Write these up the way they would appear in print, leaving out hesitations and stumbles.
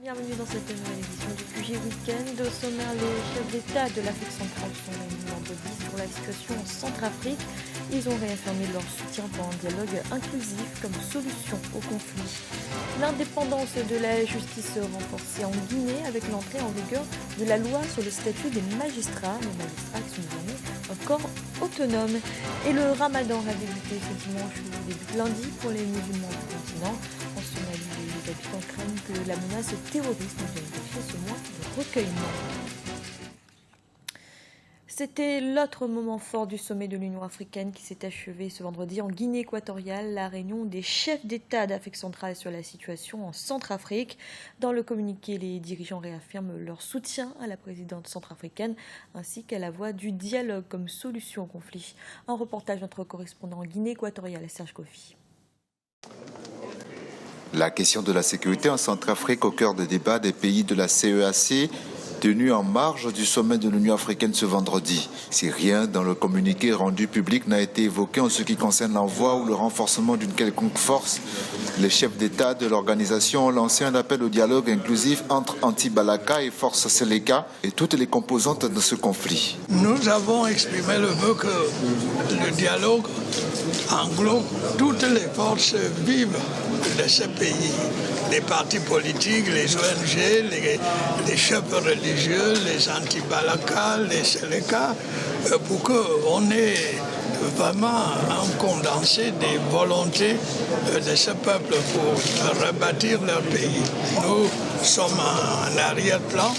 Bienvenue dans cette nouvelle édition du QG Week-end. Au sommaire, les chefs d'État de l'Afrique centrale sont réunis vendredi sur la situation en Centrafrique. Ils ont réaffirmé leur soutien pour un dialogue inclusif comme solution au conflit. L'indépendance de la justice renforcée en Guinée avec l'entrée en vigueur de la loi sur le statut des magistrats. Les magistrats qui sont désormais encore autonomes. Et le ramadan a débuté ce dimanche ou début lundi pour les musulmans du continent. En Somalie, les habitants craignent que la menace terroriste ne vienne gâcher ce mois de recueillement. C'était l'autre moment fort du sommet de l'Union africaine qui s'est achevé ce vendredi en Guinée équatoriale, la réunion des chefs d'État d'Afrique centrale sur la situation en Centrafrique. Dans le communiqué, les dirigeants réaffirment leur soutien à la présidente centrafricaine ainsi qu'à la voie du dialogue comme solution au conflit. Un reportage de notre correspondant en Guinée équatoriale, Serge Kofi. La question de la sécurité en Centrafrique au cœur des débats des pays de la CEAC, tenu en marge du sommet de l'Union africaine ce vendredi. Si rien dans le communiqué rendu public n'a été évoqué en ce qui concerne l'envoi ou le renforcement d'une quelconque force, les chefs d'État de l'organisation ont lancé un appel au dialogue inclusif entre Anti-Balaka et Force Seleka et toutes les composantes de ce conflit. Nous avons exprimé le vœu que le dialogue englobe toutes les forces vives de ce pays, les partis politiques, les ONG, les chefs religieux, les anti-Balaka, les Seleka, pour qu'on ait vraiment un condensé des volontés de ce peuple pour rebâtir leur pays. Nous sommes en arrière-plan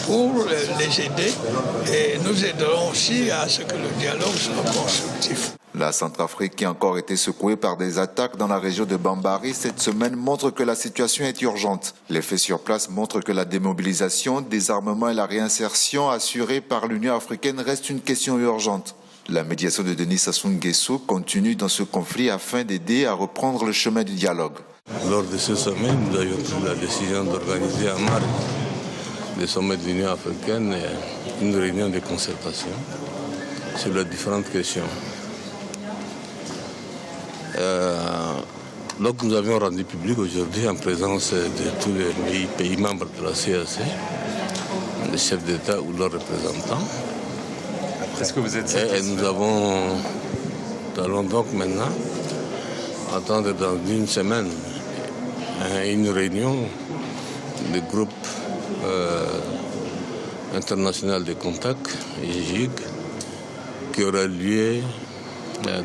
pour les aider et nous aiderons aussi à ce que le dialogue soit constructif. La Centrafrique, qui a encore été secouée par des attaques dans la région de Bambari cette semaine, montre que la situation est urgente. Les faits sur place montrent que la démobilisation, désarmement et la réinsertion assurée par l'Union africaine restent une question urgente. La médiation de Denis Sassou Nguesso continue dans ce conflit afin d'aider à reprendre le chemin du dialogue. Lors de ce sommet, nous avons pris la décision d'organiser à marge du sommet de l'Union africaine une réunion de concertation sur les différentes questions. Donc nous avions rendu public aujourd'hui en présence de tous les pays membres de la CAC, les chefs d'État ou leurs représentants. Est-ce que vous êtes satisfait ? Et nous allons donc maintenant attendre dans une semaine une réunion du groupe international de contact, GIG, qui aura lieu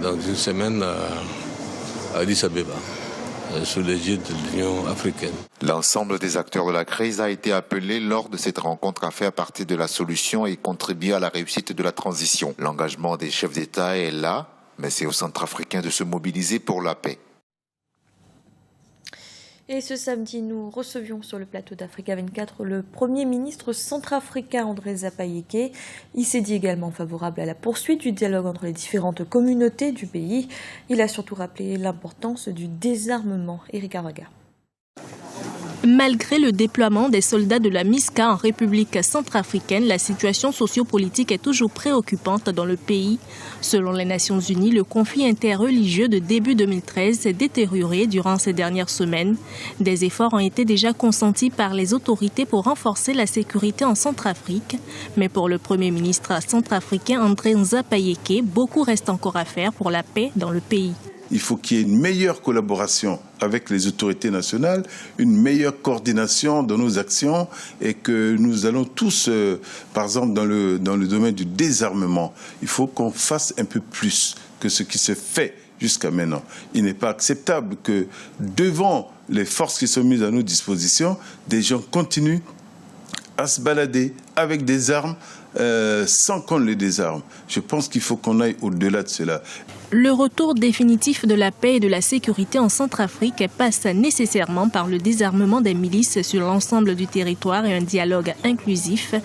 dans une semaine à Addis Abeba, sous l'égide de l'Union africaine. L'ensemble des acteurs de la crise a été appelé lors de cette rencontre à faire partie de la solution et contribuer à la réussite de la transition. L'engagement des chefs d'État est là, mais c'est aux Centrafricains de se mobiliser pour la paix. Et ce samedi, nous recevions sur le plateau d'Africa 24 le Premier ministre centrafricain André Zapayeke. Il s'est dit également favorable à la poursuite du dialogue entre les différentes communautés du pays. Il a surtout rappelé l'importance du désarmement. Eric Arvaga. Malgré le déploiement des soldats de la MISCA en République centrafricaine, la situation sociopolitique est toujours préoccupante dans le pays. Selon les Nations Unies, le conflit interreligieux de début 2013 s'est détérioré durant ces dernières semaines. Des efforts ont été déjà consentis par les autorités pour renforcer la sécurité en Centrafrique. Mais pour le Premier ministre centrafricain André Zapayeke, beaucoup reste encore à faire pour la paix dans le pays. Il faut qu'il y ait une meilleure collaboration avec les autorités nationales, une meilleure coordination de nos actions et que nous allons tous, par exemple dans le domaine du désarmement, il faut qu'on fasse un peu plus que ce qui se fait jusqu'à maintenant. Il n'est pas acceptable que devant les forces qui sont mises à nos dispositions, des gens continuent à se balader avec des armes sans qu'on les désarme. Je pense qu'il faut qu'on aille au-delà de cela. Le retour définitif de la paix et de la sécurité en Centrafrique passe nécessairement par le désarmement des milices sur l'ensemble du territoire et un dialogue inclusif.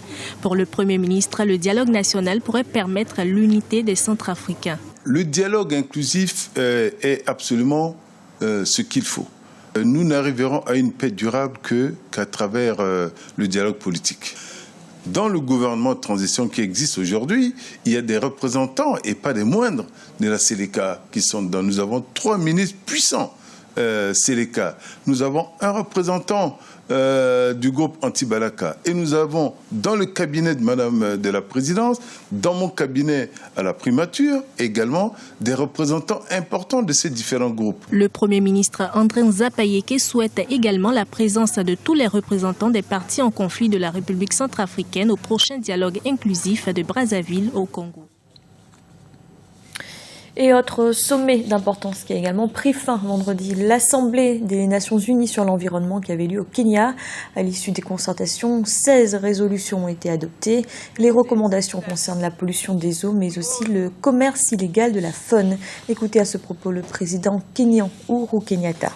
Pour le Premier ministre, le dialogue national pourrait permettre l'unité des Centrafricains. Le dialogue inclusif est absolument ce qu'il faut. Nous n'arriverons à une paix durable qu'à travers le dialogue politique. Dans le gouvernement de transition qui existe aujourd'hui, il y a des représentants, et pas des moindres, de la Seleka qui sont dedans. Nous avons 3 ministres puissants Seleka, nous avons un représentant du groupe Anti-Balaka. Et nous avons dans le cabinet de Madame de la Présidence, dans mon cabinet à la primature, également des représentants importants de ces différents groupes. Le Premier ministre André Nzapayeke souhaite également la présence de tous les représentants des partis en conflit de la République centrafricaine au prochain dialogue inclusif de Brazzaville au Congo. Et autre sommet d'importance qui a également pris fin vendredi, l'Assemblée des Nations Unies sur l'environnement qui avait lieu au Kenya. À l'issue des concertations, 16 résolutions ont été adoptées. Les recommandations concernent la pollution des eaux, mais aussi le commerce illégal de la faune. Écoutez à ce propos le président kenyan Uhuru Kenyatta.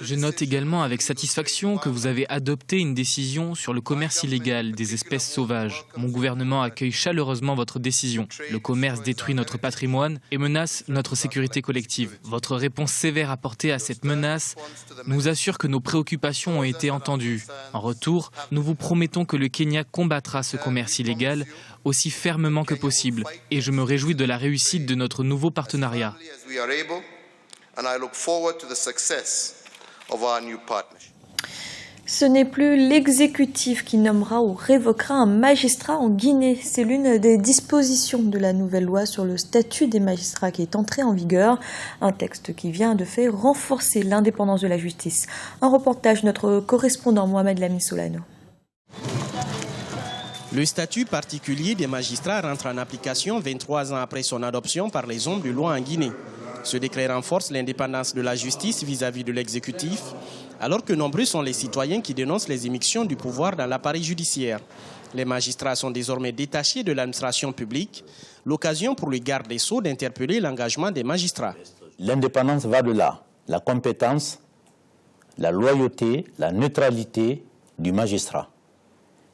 Je note également avec satisfaction que vous avez adopté une décision sur le commerce illégal des espèces sauvages. Mon gouvernement accueille chaleureusement votre décision. Le commerce détruit notre patrimoine et menace notre sécurité collective. Votre réponse sévère apportée à cette menace nous assure que nos préoccupations ont été entendues. En retour, nous vous promettons que le Kenya combattra ce commerce illégal aussi fermement que possible. Et je me réjouis de la réussite de notre nouveau partenariat. And I look forward to the success of our new partnership. Ce n'est plus l'exécutif qui nommera ou révoquera un magistrat en Guinée. C'est l'une des dispositions de la nouvelle loi sur le statut des magistrats qui est entrée en vigueur. Un texte qui vient de fait renforcer l'indépendance de la justice. Un reportage de notre correspondant Mohamed Lamine Solano. Le statut particulier des magistrats rentre en application 23 ans après son adoption par les hommes de loi en Guinée. Ce décret renforce l'indépendance de la justice vis-à-vis de l'exécutif, alors que nombreux sont les citoyens qui dénoncent les immixtions du pouvoir dans l'appareil judiciaire. Les magistrats sont désormais détachés de l'administration publique, l'occasion pour le garde des Sceaux d'interpeller l'engagement des magistrats. L'indépendance va de là, la compétence, la loyauté, la neutralité du magistrat.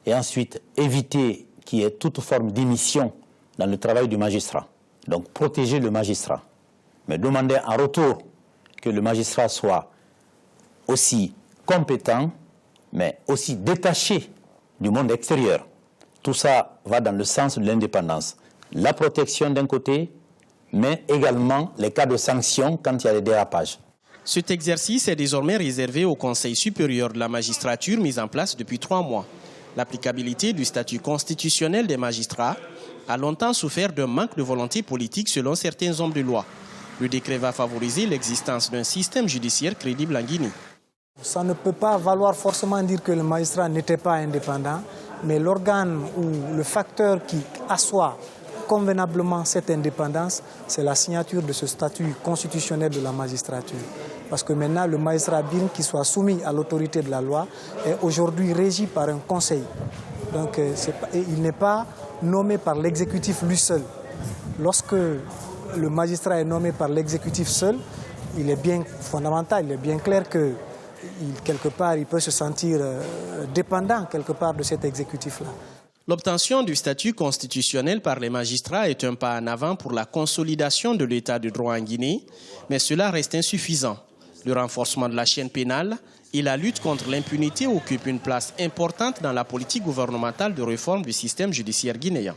Et ensuite, éviter qu'il y ait toute forme d'émission dans le travail du magistrat. Donc protéger le magistrat. Mais demander en retour que le magistrat soit aussi compétent, mais aussi détaché du monde extérieur. Tout ça va dans le sens de l'indépendance. La protection d'un côté, mais également les cas de sanctions quand il y a des dérapages. Cet exercice est désormais réservé au Conseil supérieur de la magistrature mis en place depuis 3 mois. L'applicabilité du statut constitutionnel des magistrats a longtemps souffert d'un manque de volonté politique selon certains hommes de loi. Le décret va favoriser l'existence d'un système judiciaire crédible en Guinée. Ça ne peut pas valoir forcément dire que le magistrat n'était pas indépendant, mais l'organe ou le facteur qui assoit convenablement cette indépendance, c'est la signature de ce statut constitutionnel de la magistrature. Parce que maintenant, le magistrat BIN, qui soit soumis à l'autorité de la loi, est aujourd'hui régi par un conseil. Donc il n'est pas nommé par l'exécutif lui seul. Lorsque le magistrat est nommé par l'exécutif seul, il est bien fondamental, il est bien clair que quelque part il peut se sentir dépendant quelque part de cet exécutif-là. L'obtention du statut constitutionnel par les magistrats est un pas en avant pour la consolidation de l'état de droit en Guinée, mais cela reste insuffisant. Le renforcement de la chaîne pénale et la lutte contre l'impunité occupent une place importante dans la politique gouvernementale de réforme du système judiciaire guinéen.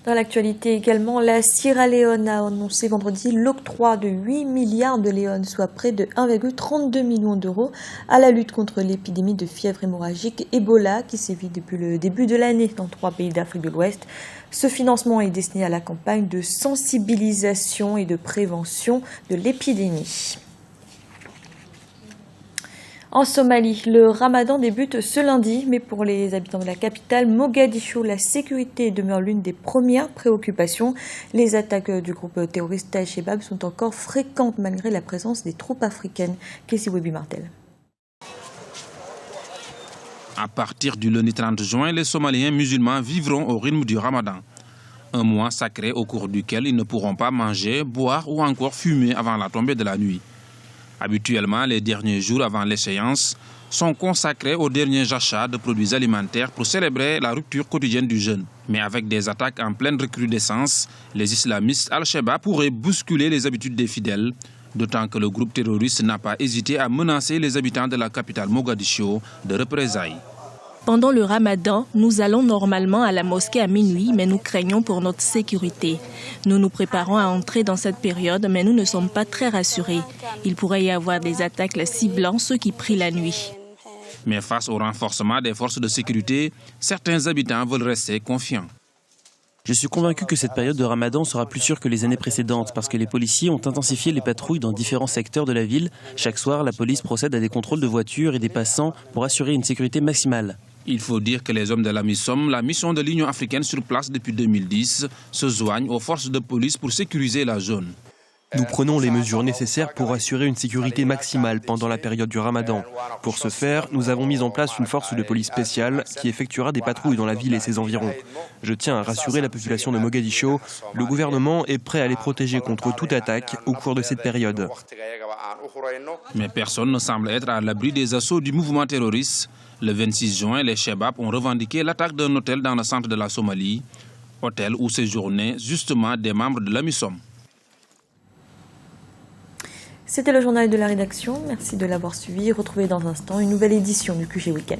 Dans l'actualité également, la Sierra Leone a annoncé vendredi l'octroi de 8 milliards de léones, soit près de 1,32 million d'euros, à la lutte contre l'épidémie de fièvre hémorragique Ebola qui sévit depuis le début de l'année dans 3 pays d'Afrique de l'Ouest. Ce financement est destiné à la campagne de sensibilisation et de prévention de l'épidémie. En Somalie, le ramadan débute ce lundi, mais pour les habitants de la capitale, Mogadiscio, la sécurité demeure l'une des premières préoccupations. Les attaques du groupe terroriste Al-Shabaab sont encore fréquentes malgré la présence des troupes africaines. Kessi Webi Martel. À partir du lundi 30 juin, les Somaliens musulmans vivront au rythme du ramadan. Un mois sacré au cours duquel ils ne pourront pas manger, boire ou encore fumer avant la tombée de la nuit. Habituellement, les derniers jours avant l'échéance sont consacrés aux derniers achats de produits alimentaires pour célébrer la rupture quotidienne du jeûne. Mais avec des attaques en pleine recrudescence, les islamistes Al-Shabaab pourraient bousculer les habitudes des fidèles, d'autant que le groupe terroriste n'a pas hésité à menacer les habitants de la capitale Mogadiscio de représailles. Pendant le ramadan, nous allons normalement à la mosquée à minuit, mais nous craignons pour notre sécurité. Nous nous préparons à entrer dans cette période, mais nous ne sommes pas très rassurés. Il pourrait y avoir des attaques ciblant ceux qui prient la nuit. Mais face au renforcement des forces de sécurité, certains habitants veulent rester confiants. Je suis convaincu que cette période de Ramadan sera plus sûre que les années précédentes parce que les policiers ont intensifié les patrouilles dans différents secteurs de la ville. Chaque soir, la police procède à des contrôles de voitures et des passants pour assurer une sécurité maximale. Il faut dire que les hommes de la MISOM, la mission de l'Union africaine sur place depuis 2010, se joignent aux forces de police pour sécuriser la zone. Nous prenons les mesures nécessaires pour assurer une sécurité maximale pendant la période du Ramadan. Pour ce faire, nous avons mis en place une force de police spéciale qui effectuera des patrouilles dans la ville et ses environs. Je tiens à rassurer la population de Mogadiscio, le gouvernement est prêt à les protéger contre toute attaque au cours de cette période. Mais personne ne semble être à l'abri des assauts du mouvement terroriste. Le 26 juin, les Chebab ont revendiqué l'attaque d'un hôtel dans le centre de la Somalie, hôtel où séjournaient justement des membres de la MISOM. C'était le journal de la rédaction. Merci de l'avoir suivi. Retrouvez dans un instant une nouvelle édition du QG Week-end.